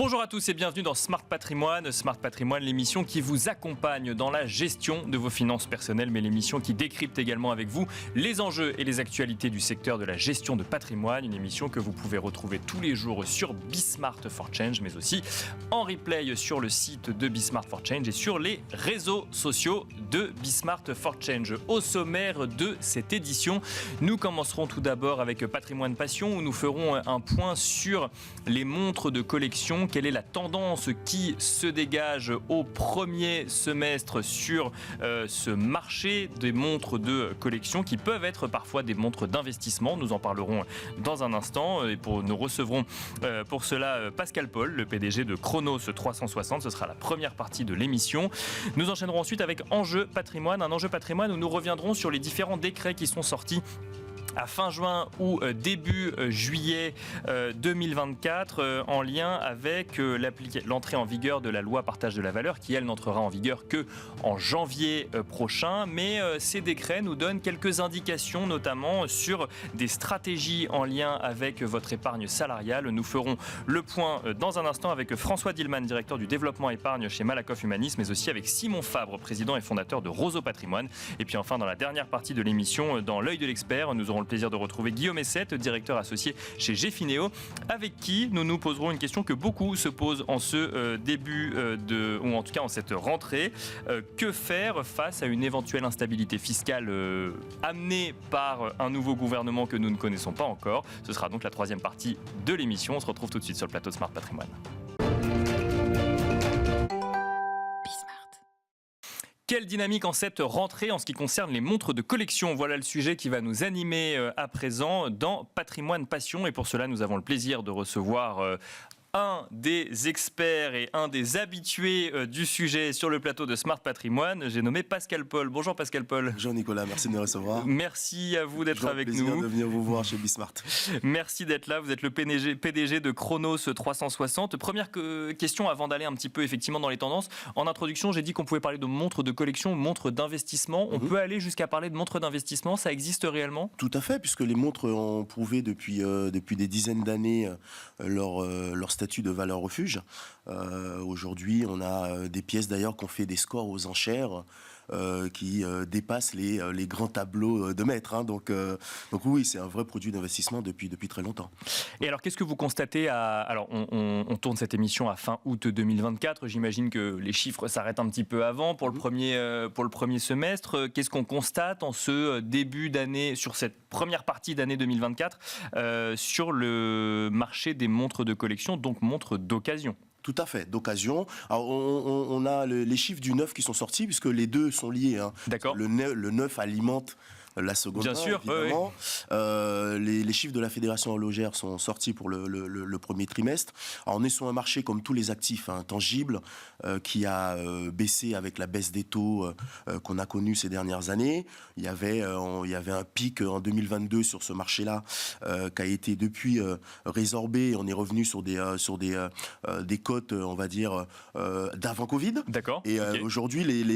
Bonjour à tous et bienvenue dans Smart Patrimoine. Smart Patrimoine, l'émission qui vous accompagne dans la gestion de vos finances personnelles, mais l'émission qui décrypte également avec vous les enjeux et les actualités du secteur de la gestion de patrimoine. Une émission que vous pouvez retrouver tous les jours sur Bismart for Change, mais aussi en replay sur le site de Bismart for Change et sur les réseaux sociaux de Bismart for Change. Au sommaire de cette édition, nous commencerons tout d'abord avec Patrimoine Passion, où nous ferons un point sur les montres de collection. Quelle est la tendance qui se dégage au premier semestre sur ce marché des montres de collection qui peuvent être parfois des montres d'investissement. Nous en parlerons dans un instant et nous recevrons pour cela Pascal Paul, le PDG de Chronos 360. Ce sera la première partie de l'émission. Nous enchaînerons ensuite avec Enjeu Patrimoine, un enjeu patrimoine où nous reviendrons sur les différents décrets qui sont sortis à fin juin ou début juillet 2024 en lien avec l'entrée en vigueur de la loi partage de la valeur qui, elle, n'entrera en vigueur que en janvier prochain. Mais ces décrets nous donnent quelques indications, notamment sur des stratégies en lien avec votre épargne salariale. Nous ferons le point dans un instant avec François Dillman, directeur du développement épargne chez Malakoff Humanis, mais aussi avec Simon Fabre, président et fondateur de Roseau Patrimoine. Et puis enfin, dans la dernière partie de l'émission, dans l'œil de l'expert, nous aurons le plaisir de retrouver Guillaume Essette, directeur associé chez Gfineo, avec qui nous nous poserons une question que beaucoup se posent en ce début ou en tout cas en cette rentrée. Que faire face à une éventuelle instabilité fiscale amenée par un nouveau gouvernement que nous ne connaissons pas encore? Ce sera donc la troisième partie de l'émission. On se retrouve tout de suite sur le plateau de Smart Patrimoine. Quelle dynamique en cette rentrée en ce qui concerne les montres de collection? Voilà le sujet qui va nous animer à présent dans Patrimoine Passion. Et pour cela, nous avons le plaisir de recevoir un des experts et un des habitués du sujet sur le plateau de Smart Patrimoine. J'ai nommé Pascal Paul. Bonjour Pascal Paul. Bonjour Nicolas, merci de me recevoir. Merci à vous d'être avec nous. Toujours un plaisir de venir vous voir chez Bismart. Merci d'être là. Vous êtes le PDG de Chronos 360. Première question avant d'aller un petit peu effectivement dans les tendances. En introduction, j'ai dit qu'on pouvait parler de montres de collection, montres d'investissement. On peut aller jusqu'à parler de montres d'investissement. Ça existe réellement? Tout à fait, puisque les montres ont prouvé depuis des dizaines d'années leur statut de valeur refuge. Aujourd'hui, on a des pièces d'ailleurs qui ont fait des scores aux enchères qui dépassent les grands tableaux de maîtres. Donc oui, c'est un vrai produit d'investissement depuis très longtemps. Et alors, qu'est-ce que vous constatez Alors, on tourne cette émission à fin août 2024. J'imagine que les chiffres s'arrêtent un petit peu avant pour le premier semestre. Qu'est-ce qu'on constate en ce début d'année, sur cette première partie d'année 2024, sur le marché des montres de collection, donc montres d'occasion? Tout à fait, d'occasion. Alors, on a les chiffres du neuf qui sont sortis, puisque les deux sont liés. D'accord. Le neuf alimente la seconde. Bien sûr, évidemment. Oui. Les chiffres de la Fédération horlogère sont sortis pour le premier trimestre. Alors, on est sur un marché comme tous les actifs tangibles qui a baissé avec la baisse des taux qu'on a connu ces dernières années. Il y avait un pic en 2022 sur ce marché-là qui a été depuis résorbé. On est revenu sur des cotes, on va dire, d'avant Covid. D'accord. Et aujourd'hui, les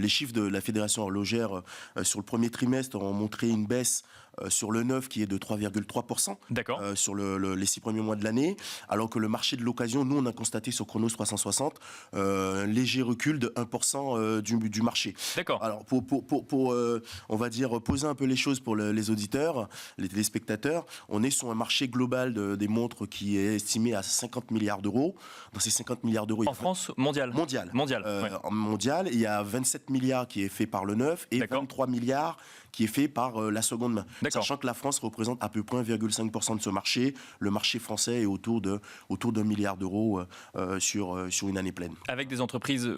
chiffres de la Fédération horlogère sur le premier trimestre ont montré une baisse sur le neuf qui est de 3,3%. D'accord. Sur les 6 premiers mois de l'année, alors que le marché de l'occasion, nous on a constaté sur Chronos 360 un léger recul de 1% du marché. D'accord. Alors pour on va dire poser un peu les choses pour les auditeurs, les téléspectateurs, on est sur un marché global des montres qui est estimé à 50 milliards d'euros. Dans ces 50 milliards d'euros, en France, mondial. En mondial, il y a 27 milliards qui est fait par le neuf et 23 milliards qui est fait par la seconde main. Sachant que la France représente à peu près 1,5% de ce marché. Le marché français est autour d'1 milliard d'euros sur une année pleine. Avec des entreprises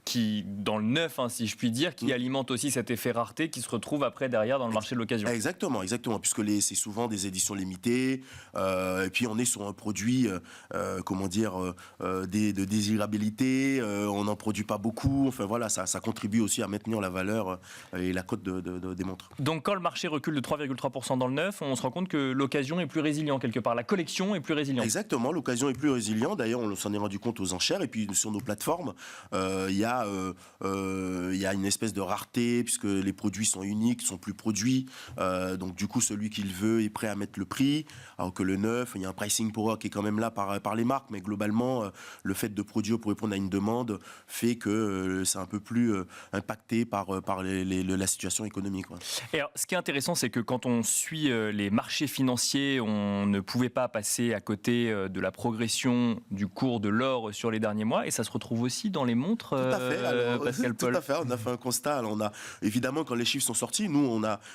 qui, dans le neuf, si je puis dire, qui alimente aussi cet effet rareté qui se retrouve après derrière dans le marché de l'occasion. Exactement, puisque c'est souvent des éditions limitées, et puis on est sur un produit, de désirabilité, on n'en produit pas beaucoup, enfin voilà, ça contribue aussi à maintenir la valeur et la cote des montres. Donc quand le marché recule de 3,3% dans le neuf, on se rend compte que l'occasion est plus résilient quelque part, la collection est plus résiliente. Exactement, l'occasion est plus résiliente, d'ailleurs on s'en est rendu compte aux enchères, et puis sur nos plateformes, il y a une espèce de rareté puisque les produits sont uniques, sont plus produits. Donc du coup, celui qui le veut est prêt à mettre le prix. Alors que le neuf, il y a un pricing power qui est quand même là par les marques, mais globalement, le fait de produire pour répondre à une demande fait que c'est un peu plus impacté par la situation économique. Quoi. Et alors, ce qui est intéressant, c'est que quand on suit les marchés financiers, on ne pouvait pas passer à côté de la progression du cours de l'or sur les derniers mois, et ça se retrouve aussi dans les montres, tout à fait. Alors, Pascal Paul. Tout à fait. On a fait un constat. Alors, on a évidemment, quand les chiffres sont sortis, nous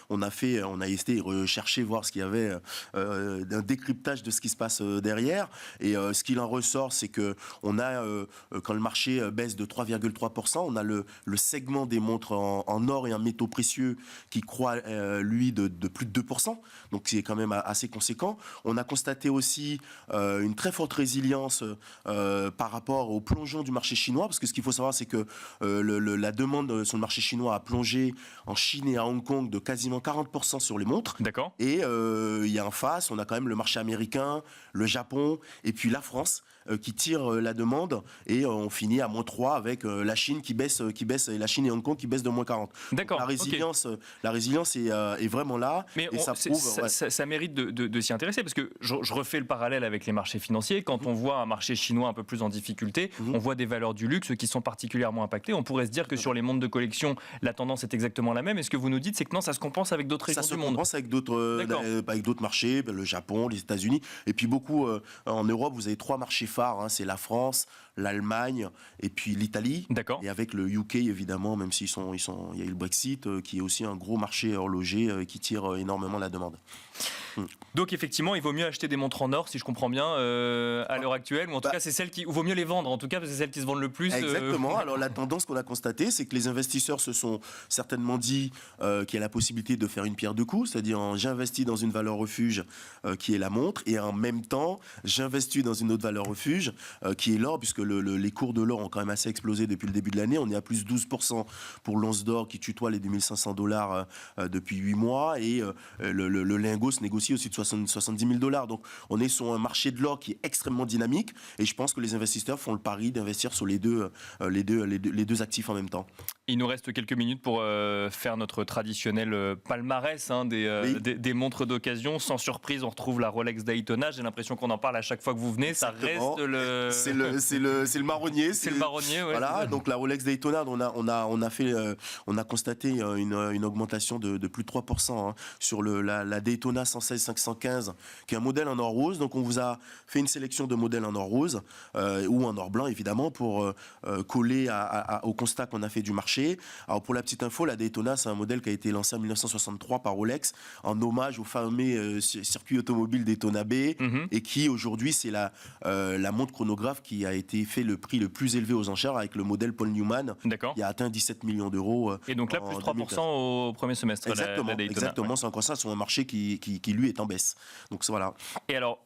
on a essayé de rechercher, voir ce qu'il y avait d'un décryptage de ce qui se passe derrière. Et ce qu'il en ressort, c'est que on a quand le marché baisse de 3,3%, on a le segment des montres en or et en métaux précieux qui croît lui de plus de 2%. Donc c'est quand même assez conséquent. On a constaté aussi une très forte résilience par rapport au plongeon du marché chinois, parce que ce qu'il faut savoir, c'est que la demande sur le marché chinois a plongé en Chine et à Hong Kong de quasiment 40% sur les montres. D'accord. Et il y a en face, on a quand même le marché américain, le Japon et puis la France qui tire la demande, et on finit à -3 avec la Chine qui baisse, et la Chine et Hong Kong qui baissent de -40. D'accord. Donc, la résilience est vraiment là. Mais et ça mérite de s'y intéresser, parce que je refais le parallèle avec les marchés financiers. Quand on voit un marché chinois un peu plus en difficulté, on voit des valeurs du luxe qui sont particulièrement impactées. On pourrait se dire que sur les montres de collection, la tendance est exactement la même. Et ce que vous nous dites, c'est que non, ça se compense avec d'autres régions du monde. Ça se compense avec d'autres marchés, le Japon, les États-Unis, et puis beaucoup en Europe. Vous avez 3 marchés phares, hein, c'est la France, l'Allemagne et puis l'Italie. D'accord. Et avec le UK évidemment, même s'il y a eu le Brexit, qui est aussi un gros marché horloger qui tire énormément la demande. Donc effectivement, il vaut mieux acheter des montres en or, si je comprends bien, à l'heure actuelle, ou en tout cas, c'est celles qui, ou vaut mieux les vendre, en tout cas, parce que c'est celles qui se vendent le plus. Exactement. Alors la tendance qu'on a constatée, c'est que les investisseurs se sont certainement dit qu'il y a la possibilité de faire une pierre deux coups, c'est-à-dire j'investis dans une valeur refuge qui est la montre, et en même temps, j'investis dans une autre valeur refuge qui est l'or, puisque les cours de l'or ont quand même assez explosé depuis le début de l'année. On est à plus 12% pour l'once d'or qui tutoie les $2500 depuis 8 mois, et le lingot se négocie aussi de $70 000. Donc on est sur un marché de l'or qui est extrêmement dynamique, et je pense que les investisseurs font le pari d'investir sur les deux actifs en même temps. Il nous reste quelques minutes pour faire notre traditionnel palmarès des montres d'occasion. Sans surprise, on retrouve la Rolex Daytona. J'ai l'impression qu'on en parle à chaque fois que vous venez. Exactement. Ça reste c'est le marronnier. C'est le marronnier, ouais. Voilà. Donc la Rolex Daytona, on a constaté une augmentation de plus de 3% sur la Daytona 116 515, qui est un modèle en or rose. Donc on vous a fait une sélection de modèles en or rose ou en or blanc évidemment pour coller au constat qu'on a fait du marché. Alors pour la petite info, la Daytona, c'est un modèle qui a été lancé en 1963 par Rolex en hommage au fameux circuit automobile Daytona Bay, et qui aujourd'hui c'est la montre chronographe qui a été fait le prix le plus élevé aux enchères avec le modèle Paul Newman, qui a atteint 17 millions d'euros. Et donc là, plus 3% au premier semestre. Exactement, la Daytona. Exactement, c'est encore ça sur un marché qui lui est en baisse. Donc voilà. Et alors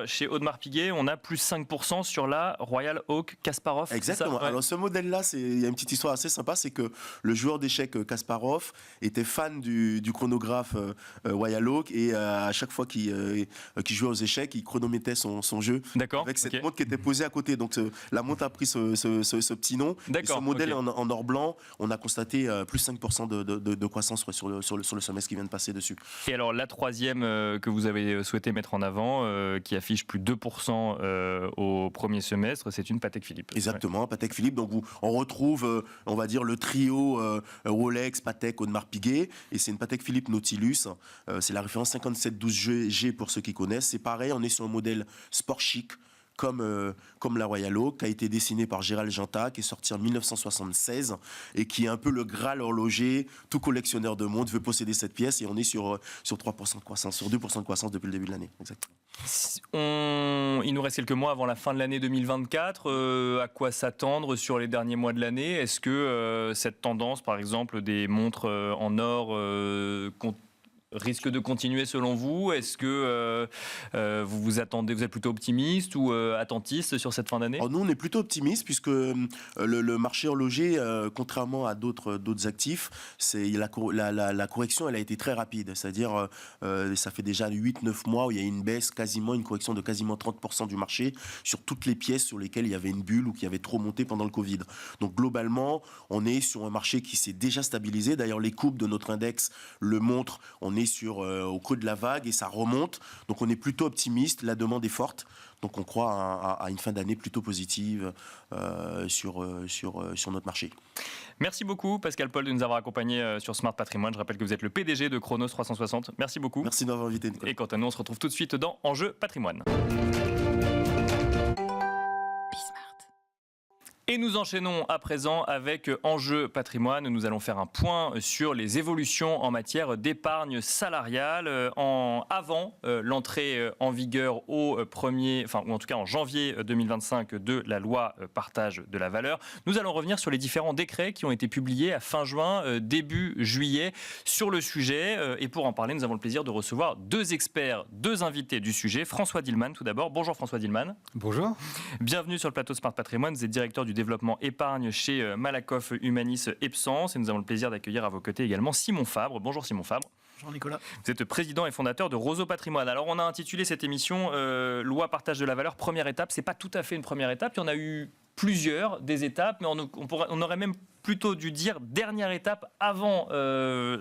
chez Audemars Piguet, on a plus 5% sur la Royal Oak Kasparov. Exactement. Alors ce modèle-là, il y a une petite histoire assez sympa, c'est que le joueur d'échecs Kasparov était fan du chronographe Royal Oak, et à chaque fois qu'il jouait aux échecs, il chronométrait son jeu avec cette montre qui était posée à côté. Donc la montre a pris ce petit nom. Et ce modèle en or blanc, on a constaté plus 5% de croissance sur le semestre qui vient de passer dessus. Et alors la troisième que vous avez souhaité mettre en avant, qui affiche plus de 2% au premier semestre, c'est une Patek Philippe. Exactement, Patek Philippe. Donc on retrouve, on va dire, le trio Rolex, Patek, Audemars Piguet, et c'est une Patek Philippe Nautilus. C'est la référence 5712G pour ceux qui connaissent. C'est pareil, on est sur un modèle sport chic, comme la Royal Oak, qui a été dessinée par Gérald Genta, qui est sorti en 1976 et qui est un peu le Graal horloger. Tout collectionneur de montres veut posséder cette pièce, et on est sur 3% de croissance, sur 2% de croissance depuis le début de l'année. Exactement. Il nous reste quelques mois avant la fin de l'année 2024. À quoi s'attendre sur les derniers mois de l'année? Est-ce que cette tendance, par exemple, des montres en or risque de continuer selon vous? Est-ce que vous êtes plutôt optimiste ou attentiste sur cette fin d'année? Alors nous, on est plutôt optimiste puisque le marché horloger, contrairement à d'autres actifs, la correction, elle a été très rapide. C'est-à-dire, ça fait déjà 8-9 mois où il y a une correction de quasiment 30% du marché sur toutes les pièces sur lesquelles il y avait une bulle ou qui avait trop monté pendant le Covid. Donc globalement, on est sur un marché qui s'est déjà stabilisé. D'ailleurs, les courbes de notre index le montrent. On est au creux de la vague et ça remonte. Donc on est plutôt optimiste. La demande est forte. Donc on croit à une fin d'année plutôt positive sur notre marché. Merci beaucoup Pascal Paul de nous avoir accompagnés sur Smart Patrimoine. Je rappelle que vous êtes le PDG de Chronos 360. Merci beaucoup. Merci de m'avoir invité, Nicolas. Et quant à nous, on se retrouve tout de suite dans Enjeu Patrimoine. Et nous enchaînons à présent avec Enjeu Patrimoine. Nous allons faire un point sur les évolutions en matière d'épargne salariale avant l'entrée en vigueur ou en tout cas en janvier 2025 de la loi partage de la valeur. Nous allons revenir sur les différents décrets qui ont été publiés à fin juin, début juillet sur le sujet. Et pour en parler, nous avons le plaisir de recevoir deux experts, deux invités du sujet. François Dillmann tout d'abord. Bonjour François Dillmann. Bonjour. Bienvenue sur le plateau Smart Patrimoine. Vous êtes directeur du développement épargne chez Malakoff Humanis Epsens et nous avons le plaisir d'accueillir à vos côtés également Simon Fabre. Bonjour Simon Fabre. Bonjour Nicolas. Vous êtes président et fondateur de Roseau Patrimoine. Alors on a intitulé cette émission Loi partage de la valeur, première étape. C'est pas tout à fait une première étape, il y en a eu plusieurs des étapes, mais on aurait même plutôt dû dire dernière étape avant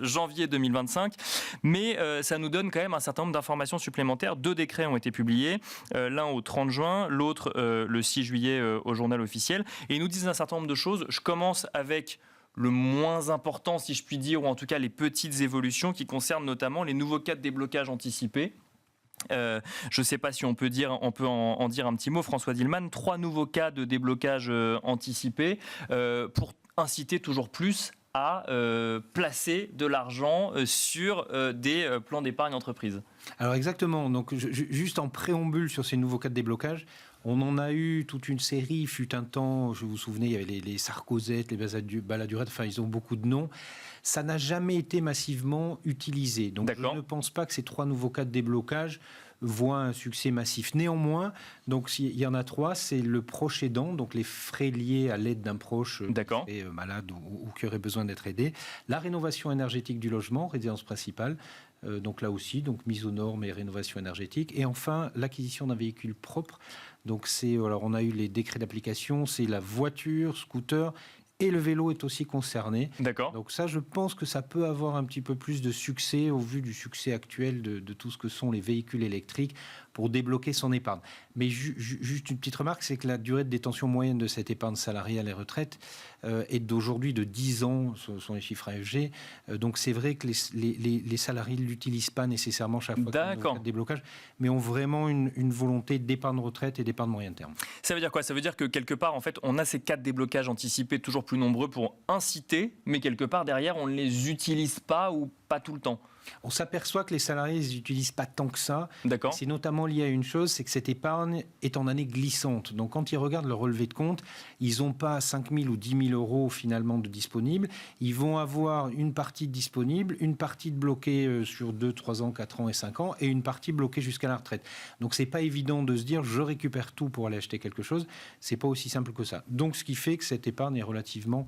janvier 2025. Mais ça nous donne quand même un certain nombre d'informations supplémentaires. Deux décrets ont été publiés, l'un au 30 juin, l'autre le 6 juillet au journal officiel. Et ils nous disent un certain nombre de choses. Je commence avec le moins important, si je puis dire, ou en tout cas les petites évolutions qui concernent notamment les nouveaux cas de déblocage anticipé. Je ne sais pas si on peut en dire un petit mot. François Dillmann, 3 nouveaux cas de déblocage anticipé pour inciter toujours plus à placer de l'argent sur des plans d'épargne entreprise. Alors exactement, donc juste en préambule sur ces nouveaux cas de déblocage, on en a eu toute une série, fut un temps, je vous souvenez, il y avait les Sarkozettes, les Baladurettes, enfin ils ont beaucoup de noms. Ça n'a jamais été massivement utilisé. Donc je ne pense pas que ces 3 nouveaux cas de déblocage voient un succès massif. Néanmoins, donc il y en a 3, c'est le proche aidant, donc les frais liés à l'aide d'un proche qui est malade ou qui aurait besoin d'être aidé. La rénovation énergétique du logement, résidence principale, donc là aussi, donc mise aux normes et rénovation énergétique. Et enfin, l'acquisition d'un véhicule propre. Donc alors on a eu les décrets d'application, c'est la voiture, scooter. Et le vélo est aussi concerné. D'accord. Donc ça, je pense que ça peut avoir un petit peu plus de succès au vu du succès actuel de tout ce que sont les véhicules électriques pour débloquer son épargne. Mais juste une petite remarque, c'est que la durée de détention moyenne de cette épargne salariale et retraite est d'aujourd'hui de 10 ans, ce sont les chiffres AFG. Donc c'est vrai que les salariés ne l'utilisent pas nécessairement chaque fois qu'il y a un cas de déblocage, mais ont vraiment une volonté d'épargne retraite et d'épargne moyen terme. Ça veut dire quoi? Ça veut dire que quelque part, en fait, on a ces cas de déblocage anticipés toujours plus nombreux pour inciter, mais quelque part derrière, on ne les utilise pas ou pas tout le temps. On s'aperçoit que les salariés ne n'utilisent pas tant que ça. D'accord. C'est notamment lié à une chose, c'est que cette épargne est en année glissante. Donc quand ils regardent leur relevé de compte, ils n'ont pas 5 000 ou 10 000 euros finalement de disponibles. Ils vont avoir une partie de disponible, une partie de bloquée sur 2, 3 ans, 4 ans et 5 ans, et une partie bloquée jusqu'à la retraite. Donc c'est pas évident de se dire je récupère tout pour aller acheter quelque chose. C'est pas aussi simple que ça. Donc ce qui fait que cette épargne est relativement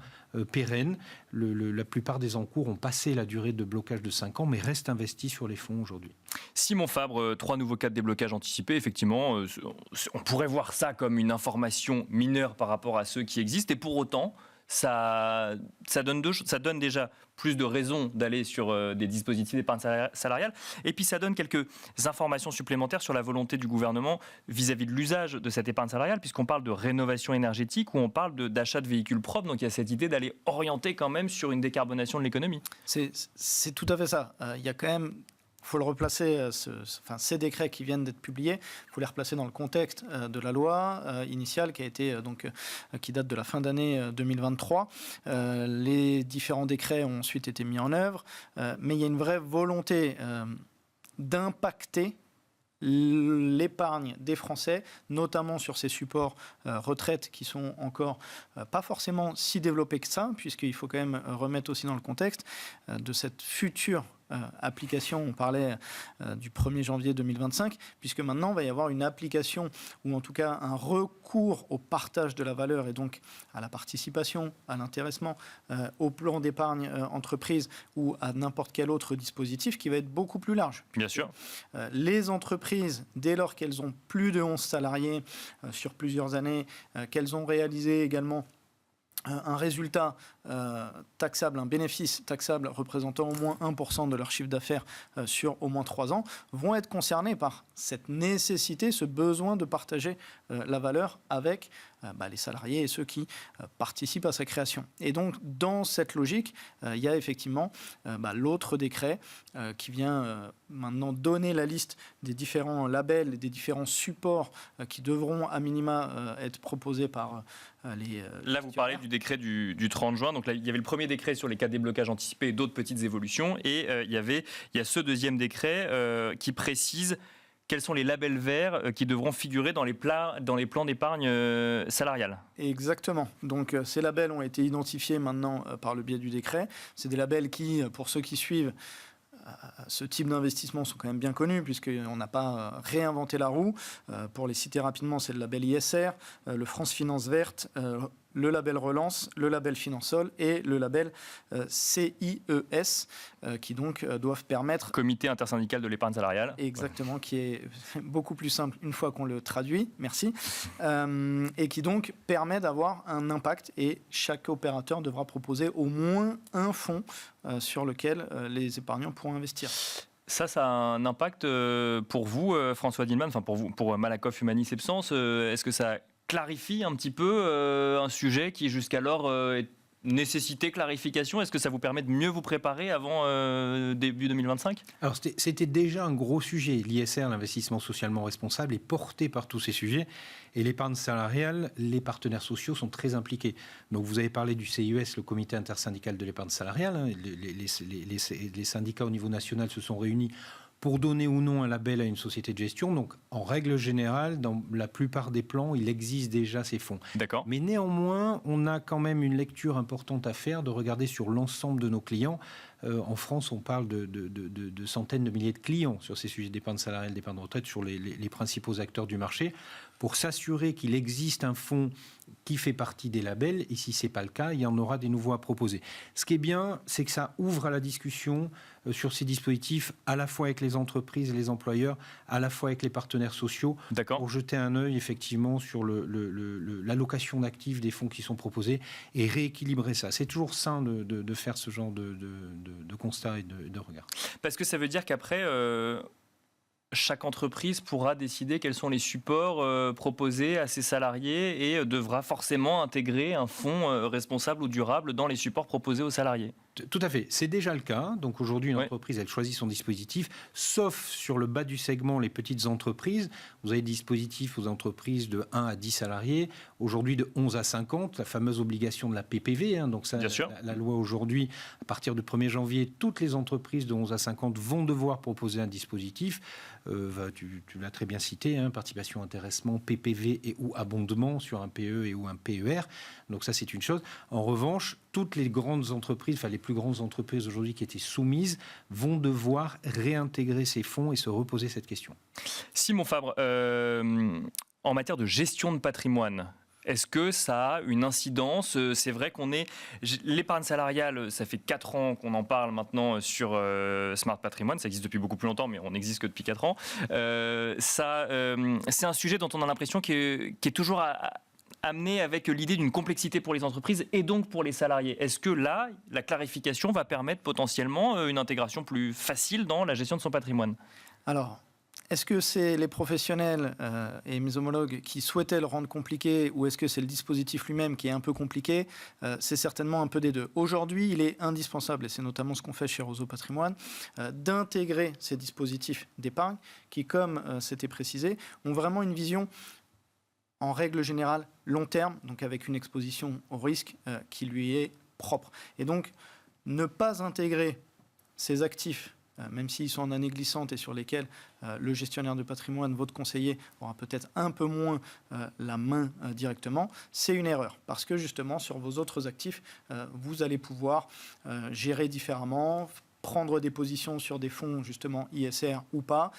pérenne. La plupart des encours ont passé la durée de blocage de 5 ans, mais restent investis sur les fonds aujourd'hui. Simon Fabre, 3 nouveaux cas de déblocage anticipé. Effectivement, on pourrait voir ça comme une information mineure par rapport à ceux qui existent. Et pour autant, ça donne déjà plus de raisons d'aller sur des dispositifs d'épargne salariale. Et puis ça donne quelques informations supplémentaires sur la volonté du gouvernement vis-à-vis de l'usage de cette épargne salariale, puisqu'on parle de rénovation énergétique ou on parle d'achat de véhicules propres. Donc il y a cette idée d'aller orienter quand même sur une décarbonation de l'économie. C'est tout à fait ça. Il y a quand même... Il faut le replacer, ces décrets qui viennent d'être publiés, il faut les replacer dans le contexte de la loi initiale qui date de la fin d'année 2023. Les différents décrets ont ensuite été mis en œuvre, mais il y a une vraie volonté d'impacter l'épargne des Français, notamment sur ces supports retraite qui sont encore pas forcément si développés que ça, puisqu'il faut quand même remettre aussi dans le contexte de cette future application, on parlait du 1er janvier 2025, puisque maintenant, il va y avoir une application, ou en tout cas un recours au partage de la valeur, et donc à la participation, à l'intéressement, au plan d'épargne entreprise, ou à n'importe quel autre dispositif qui va être beaucoup plus large. Bien sûr. Les entreprises, dès lors qu'elles ont plus de 11 salariés sur plusieurs années, qu'elles ont réalisé également un résultat taxable, un bénéfice taxable représentant au moins 1% de leur chiffre d'affaires sur au moins 3 ans, vont être concernés par cette nécessité, ce besoin de partager la valeur avec les salariés et ceux qui participent à sa création. Et donc, dans cette logique, il y a effectivement l'autre décret qui vient maintenant donner la liste des différents labels et des différents supports qui devront à minima être proposés par les... Là, vous parlez du décret du 30 juin. Donc là, il y avait le premier décret sur les cas de déblocage anticipé et d'autres petites évolutions. Et il y a ce deuxième décret qui précise quels sont les labels verts qui devront figurer dans les plans d'épargne salariale. Exactement. Donc ces labels ont été identifiés maintenant par le biais du décret. C'est des labels qui, pour ceux qui suivent ce type d'investissement, sont quand même bien connus puisqu'on n'a pas réinventé la roue. Pour les citer rapidement, c'est le label ISR, le France Finance Verte, le label Relance, le label Finansol et le label CIES qui donc doivent permettre... Comité intersyndical de l'épargne salariale. Exactement, qui est beaucoup plus simple une fois qu'on le traduit, merci, et qui donc permet d'avoir un impact et chaque opérateur devra proposer au moins un fonds sur lequel les épargnants pourront investir. Ça a un impact pour vous, François Dillmann, enfin pour Malakoff Humanis Sepsens. Est-ce que ça clarifie un petit peu un sujet qui jusqu'alors nécessitait clarification? Est-ce que ça vous permet de mieux vous préparer avant début 2025? Alors c'était déjà un gros sujet. L'ISR, l'investissement socialement responsable, est porté par tous ces sujets. Et l'épargne salariale, les partenaires sociaux sont très impliqués. Donc vous avez parlé du CIES, le comité intersyndical de l'épargne salariale. Les syndicats au niveau national se sont réunis pour donner ou non un label à une société de gestion. Donc, en règle générale, dans la plupart des plans, il existe déjà ces fonds. D'accord. Mais néanmoins, on a quand même une lecture importante à faire, de regarder sur l'ensemble de nos clients. En France, on parle de centaines de milliers de clients sur ces sujets d'épargne salariale, d'épargne de retraite, sur les principaux acteurs du marché, pour s'assurer qu'il existe un fonds qui fait partie des labels, et si ce n'est pas le cas, il y en aura des nouveaux à proposer. Ce qui est bien, c'est que ça ouvre à la discussion sur ces dispositifs, à la fois avec les entreprises et les employeurs, à la fois avec les partenaires sociaux, pour jeter un œil effectivement sur l'allocation d'actifs des fonds qui sont proposés et rééquilibrer ça. C'est toujours sain de faire ce genre de constat et de regard. Parce que ça veut dire qu'après... chaque entreprise pourra décider quels sont les supports proposés à ses salariés et devra forcément intégrer un fonds responsable ou durable dans les supports proposés aux salariés. Tout à fait. C'est déjà le cas. Donc aujourd'hui, une entreprise, elle choisit son dispositif, sauf sur le bas du segment, les petites entreprises. Vous avez des dispositifs aux entreprises de 1 à 10 salariés, aujourd'hui de 11 à 50, la fameuse obligation de la PPV. Donc ça, la loi aujourd'hui, à partir du 1er janvier, toutes les entreprises de 11 à 50 vont devoir proposer un dispositif. Tu l'as très bien cité, participation, intéressement, PPV et ou abondement sur un PE et ou un PER. Donc ça, c'est une chose. En revanche, toutes les grandes entreprises, enfin les plus grandes entreprises aujourd'hui qui étaient soumises, vont devoir réintégrer ces fonds et se reposer cette question. Simon Fabre, en matière de gestion de patrimoine, est-ce que ça a une incidence? C'est vrai qu'on est... L'épargne salariale, ça fait 4 ans qu'on en parle maintenant sur Smart Patrimoine. Ça existe depuis beaucoup plus longtemps, mais on n'existe que depuis 4 ans. C'est un sujet dont on a l'impression qui est toujours amené avec l'idée d'une complexité pour les entreprises et donc pour les salariés. Est-ce que là, la clarification va permettre potentiellement une intégration plus facile dans la gestion de son patrimoine? Alors, est-ce que c'est les professionnels et mes homologues qui souhaitaient le rendre compliqué ou est-ce que c'est le dispositif lui-même qui est un peu compliqué? C'est certainement un peu des deux. Aujourd'hui, il est indispensable, et c'est notamment ce qu'on fait chez Roseau Patrimoine, d'intégrer ces dispositifs d'épargne qui, comme c'était précisé, ont vraiment une vision en règle générale long terme, donc avec une exposition au risque qui lui est propre. Et donc, ne pas intégrer ces actifs, même s'ils sont en année glissante et sur lesquels le gestionnaire de patrimoine, votre conseiller, aura peut-être un peu moins la main directement, c'est une erreur. Parce que justement, sur vos autres actifs, vous allez pouvoir gérer différemment, prendre des positions sur des fonds justement ISR ou pas,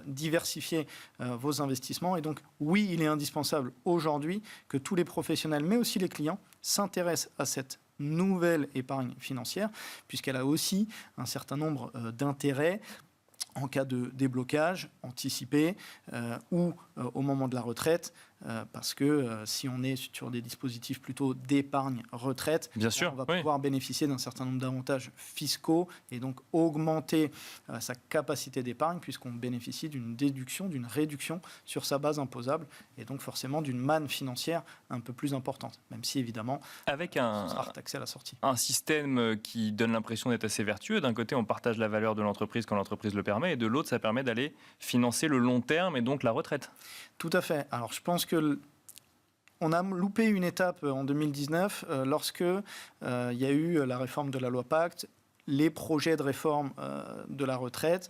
diversifier vos investissements. Et donc oui, il est indispensable aujourd'hui que tous les professionnels, mais aussi les clients, s'intéressent à cette nouvelle épargne financière, puisqu'elle a aussi un certain nombre d'intérêts en cas de déblocage anticipé ou au moment de la retraite, parce que si on est sur des dispositifs plutôt d'épargne retraite, Bien sûr, on va pouvoir bénéficier d'un certain nombre d'avantages fiscaux et donc augmenter sa capacité d'épargne, puisqu'on bénéficie d'une déduction, d'une réduction sur sa base imposable, et donc forcément d'une manne financière un peu plus importante, même si évidemment avec on sera retaxé à la sortie. un système qui donne l'impression d'être assez vertueux. D'un côté, on partage la valeur de l'entreprise quand l'entreprise le permet, et de l'autre, ça permet d'aller financer le long terme et donc la retraite. Tout à fait. Alors je pense que on a loupé une étape en 2019 lorsque il y a eu la réforme de la loi Pacte, les projets de réforme de la retraite.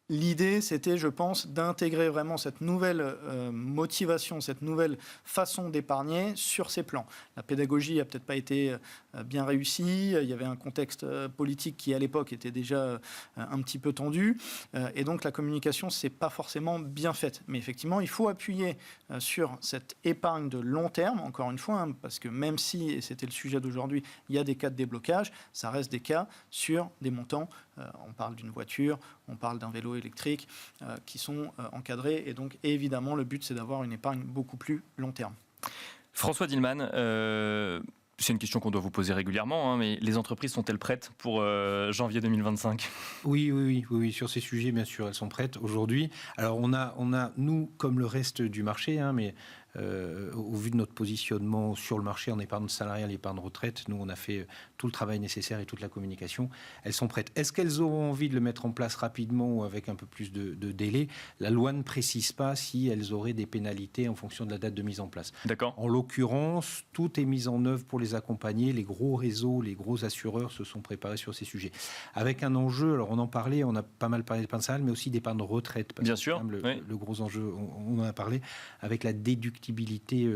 L'idée, c'était, je pense, d'intégrer vraiment cette nouvelle motivation, cette nouvelle façon d'épargner sur ces plans. La pédagogie n'a peut-être pas été bien réussie. Il y avait un contexte politique qui, à l'époque, était déjà un petit peu tendu. Et donc, la communication, ce n'est pas forcément bien faite. Mais effectivement, il faut appuyer sur cette épargne de long terme, encore une fois, hein, parce que même si, et c'était le sujet d'aujourd'hui, il y a des cas de déblocage, ça reste des cas sur des montants. On parle d'une voiture, on parle d'un vélo électrique qui sont encadrés. Et donc, évidemment, le but, c'est d'avoir une épargne beaucoup plus long terme. François Dillmann, c'est une question qu'on doit vous poser régulièrement, hein, mais les entreprises sont-elles prêtes pour janvier 2025 ? Oui, sur ces sujets, bien sûr, elles sont prêtes aujourd'hui. Alors, on a nous, comme le reste du marché, hein, mais au vu de notre positionnement sur le marché en épargne salariale et épargne retraite, nous, on a fait tout le travail nécessaire et toute la communication. Elles sont prêtes. Est-ce qu'elles auront envie de le mettre en place rapidement ou avec un peu plus de délai ? La loi ne précise pas si elles auraient des pénalités en fonction de la date de mise en place. D'accord. En l'occurrence, tout est mis en œuvre pour les accompagner. Les gros réseaux, les gros assureurs se sont préparés sur ces sujets. Avec un enjeu, alors on en parlait, on a pas mal parlé d'épargne salariale, mais aussi d'épargne retraite. Parce Bien que sûr. Le gros enjeu, on en a parlé, avec la déductibilité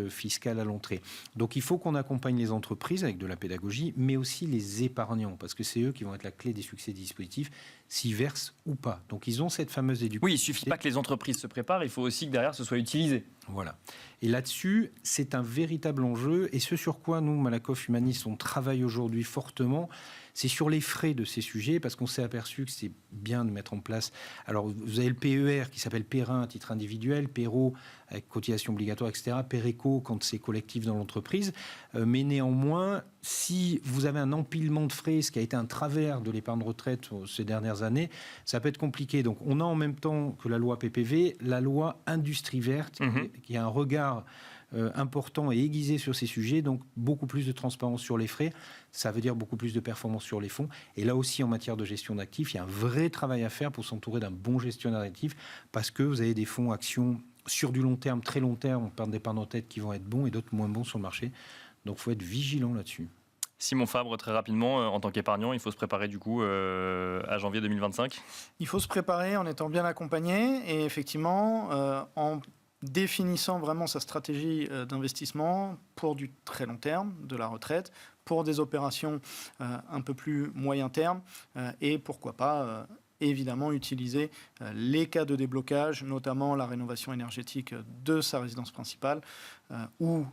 fiscale à l'entrée. Donc il faut qu'on accompagne les entreprises avec de la pédagogie, mais aussi les épargnants, parce que c'est eux qui vont être la clé des succès des dispositifs, s'ils versent ou pas. Donc ils ont cette fameuse éducation. Oui, il ne suffit pas que les entreprises se préparent, il faut aussi que derrière ce soit utilisé. Voilà. Et là-dessus, c'est un véritable enjeu. Et ce sur quoi nous, Malakoff Humanis, on travaille aujourd'hui fortement, c'est sur les frais de ces sujets, parce qu'on s'est aperçu que c'est bien de mettre en place... Alors, vous avez le PER qui s'appelle PERIN à titre individuel, PERO avec cotisation obligatoire, etc., PERECO quand c'est collectif dans l'entreprise. Mais néanmoins, si vous avez un empilement de frais, ce qui a été un travers de l'épargne retraite ces dernières années, ça peut être compliqué. Donc, on a en même temps que la loi PPV, la loi Industrie Verte, qui a un regard important et aiguisé sur ces sujets, donc beaucoup plus de transparence sur les frais, ça veut dire beaucoup plus de performance sur les fonds. Et là aussi, en matière de gestion d'actifs, il y a un vrai travail à faire pour s'entourer d'un bon gestionnaire d'actifs, parce que vous avez des fonds actions sur du long terme, très long terme, on parle d'épargne en tête qui vont être bons et d'autres moins bons sur le marché. Donc il faut être vigilant là-dessus. Simon Fabre, très rapidement, en tant qu'épargnant, il faut se préparer du coup à janvier 2025 ? Il faut se préparer en étant bien accompagné et effectivement en définissant vraiment sa stratégie d'investissement pour du très long terme, de la retraite, pour des opérations un peu plus moyen terme et pourquoi pas évidemment utiliser les cas de déblocage, notamment la rénovation énergétique de sa résidence principale ou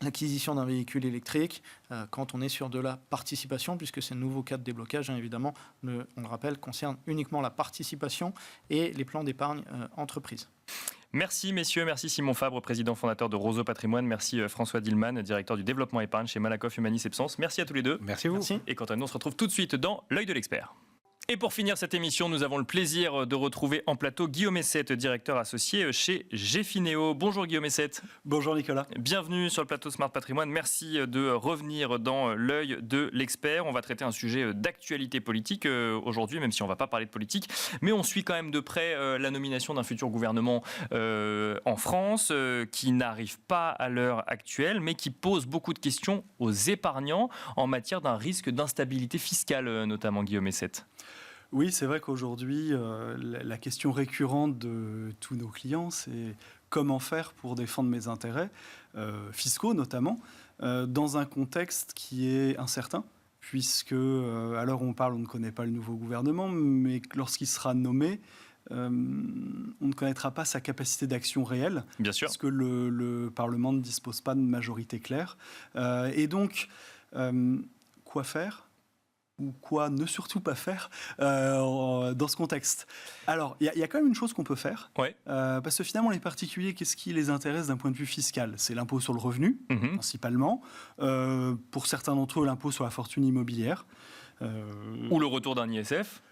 l'acquisition d'un véhicule électrique quand on est sur de la participation, puisque ces nouveaux cas de déblocage, hein, évidemment, on le rappelle, concernent uniquement la participation et les plans d'épargne entreprise. Merci messieurs, merci Simon Fabre, président fondateur de Roseau Patrimoine, merci François Dillmann, directeur du développement épargne chez Malakoff Humanis Epsens. Merci à tous les deux. Merci à vous. Merci. Et quant à nous, on se retrouve tout de suite dans l'œil de l'expert. Et pour finir cette émission, nous avons le plaisir de retrouver en plateau Guillaume Essette, directeur associé chez Gfineo. Bonjour Guillaume Essette. Bonjour Nicolas. Bienvenue sur le plateau Smart Patrimoine. Merci de revenir dans l'œil de l'expert. On va traiter un sujet d'actualité politique aujourd'hui, même si on ne va pas parler de politique. Mais on suit quand même de près la nomination d'un futur gouvernement en France qui n'arrive pas à l'heure actuelle, mais qui pose beaucoup de questions aux épargnants en matière d'un risque d'instabilité fiscale, notamment Guillaume Essette. Oui, c'est vrai qu'aujourd'hui, la question récurrente de tous nos clients, c'est comment faire pour défendre mes intérêts, fiscaux notamment, dans un contexte qui est incertain, puisque à l'heure où on parle, on ne connaît pas le nouveau gouvernement, mais lorsqu'il sera nommé, on ne connaîtra pas sa capacité d'action réelle, Bien sûr. parce que le Parlement ne dispose pas de majorité claire. Et donc, quoi faire ou quoi ne surtout pas faire dans ce contexte. Alors, il y a quand même une chose qu'on peut faire, Ouais. parce que finalement, les particuliers, qu'est-ce qui les intéresse d'un point de vue fiscal ? C'est l'impôt sur le revenu, Mhm. principalement. Pour certains d'entre eux, l'impôt sur la fortune immobilière. Ou le retour d'un ISF.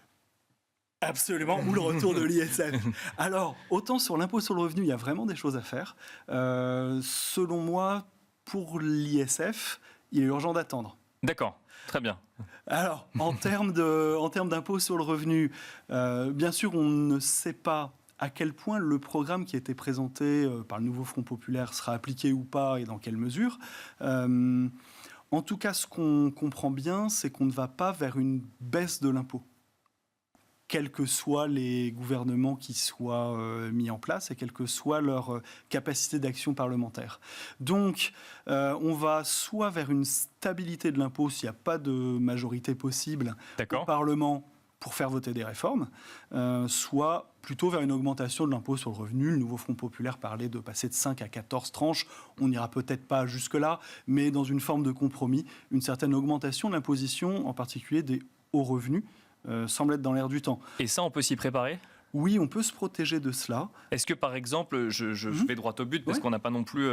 Absolument, ou le retour de l'ISF. Alors, autant sur l'impôt sur le revenu, il y a vraiment des choses à faire. Selon moi, pour l'ISF, il est urgent d'attendre. D'accord, très bien. Alors, en termes d'impôt sur le revenu, bien sûr, on ne sait pas à quel point le programme qui a été présenté par le nouveau Front populaire sera appliqué ou pas et dans quelle mesure. En tout cas, ce qu'on comprend bien, c'est qu'on ne va pas vers une baisse de l'impôt, quels que soient les gouvernements qui soient mis en place et quelle que soit leur capacité d'action parlementaire. Donc, on va soit vers une stabilité de l'impôt s'il n'y a pas de majorité possible au D'accord. Parlement pour faire voter des réformes, soit plutôt vers une augmentation de l'impôt sur le revenu. Le nouveau Front populaire parlait de passer de 5 à 14 tranches. On n'ira peut-être pas jusque-là, mais dans une forme de compromis, une certaine augmentation de l'imposition, en particulier des hauts revenus, semble être dans l'air du temps. Et ça, on peut s'y préparer ? Oui, on peut se protéger de cela. Est-ce que, par exemple, je vais droit au but parce Ouais. qu'on n'a pas non plus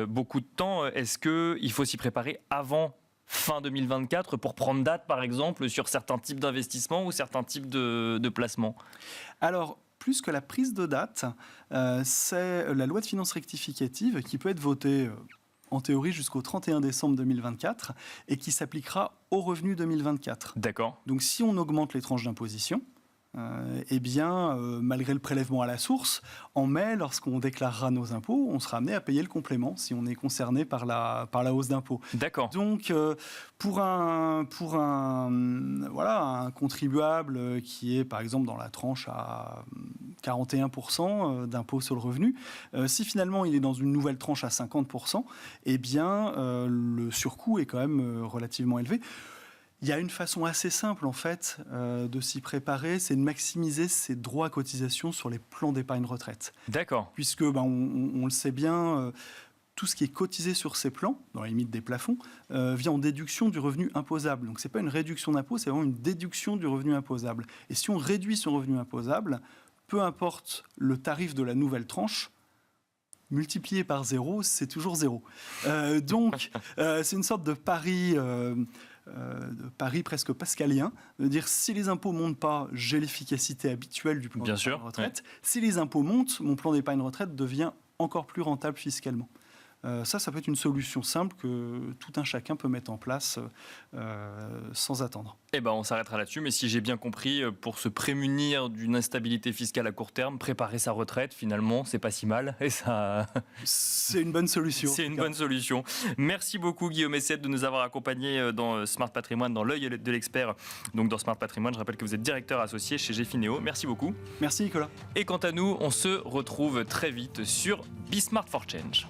beaucoup de temps, est-ce qu'il faut s'y préparer avant fin 2024 pour prendre date, par exemple, sur certains types d'investissements ou certains types de placements ? Alors, plus que la prise de date, c'est la loi de finances rectificative qui peut être votée en théorie jusqu'au 31 décembre 2024 et qui s'appliquera au revenu 2024. D'accord. Donc si on augmente les tranches d'imposition, eh bien, malgré le prélèvement à la source, en mai, lorsqu'on déclarera nos impôts, on sera amené à payer le complément si on est concerné par la hausse d'impôts. D'accord. Donc, pour un contribuable qui est, par exemple, dans la tranche à 41% d'impôt sur le revenu, si finalement il est dans une nouvelle tranche à 50%, eh bien, le surcoût est quand même relativement élevé. Il y a une façon assez simple, en fait, de s'y préparer, c'est de maximiser ses droits à cotisation sur les plans d'épargne retraite. D'accord. Puisque, on le sait bien, tout ce qui est cotisé sur ces plans, dans la limite des plafonds, vient en déduction du revenu imposable. Donc, ce n'est pas une réduction d'impôt, c'est vraiment une déduction du revenu imposable. Et si on réduit son revenu imposable, peu importe le tarif de la nouvelle tranche, multiplié par 0, c'est toujours 0. Donc, c'est une sorte de pari presque pascalien, de dire si les impôts ne montent pas, j'ai l'efficacité habituelle du plan Bien d'épargne sûr, retraite. Si les impôts montent, mon plan d'épargne retraite devient encore plus rentable fiscalement. Ça peut être une solution simple que tout un chacun peut mettre en place sans attendre. Eh ben, on s'arrêtera là-dessus, mais si j'ai bien compris, pour se prémunir d'une instabilité fiscale à court terme, préparer sa retraite, finalement, c'est pas si mal. Et ça... C'est une bonne solution. C'est une bonne solution. Merci beaucoup Guillaume Essette de nous avoir accompagnés dans Smart Patrimoine, dans l'œil de l'expert. Donc dans Smart Patrimoine, je rappelle que vous êtes directeur associé chez Gfineo. Merci beaucoup. Merci Nicolas. Et quant à nous, on se retrouve très vite sur Be Smart for Change.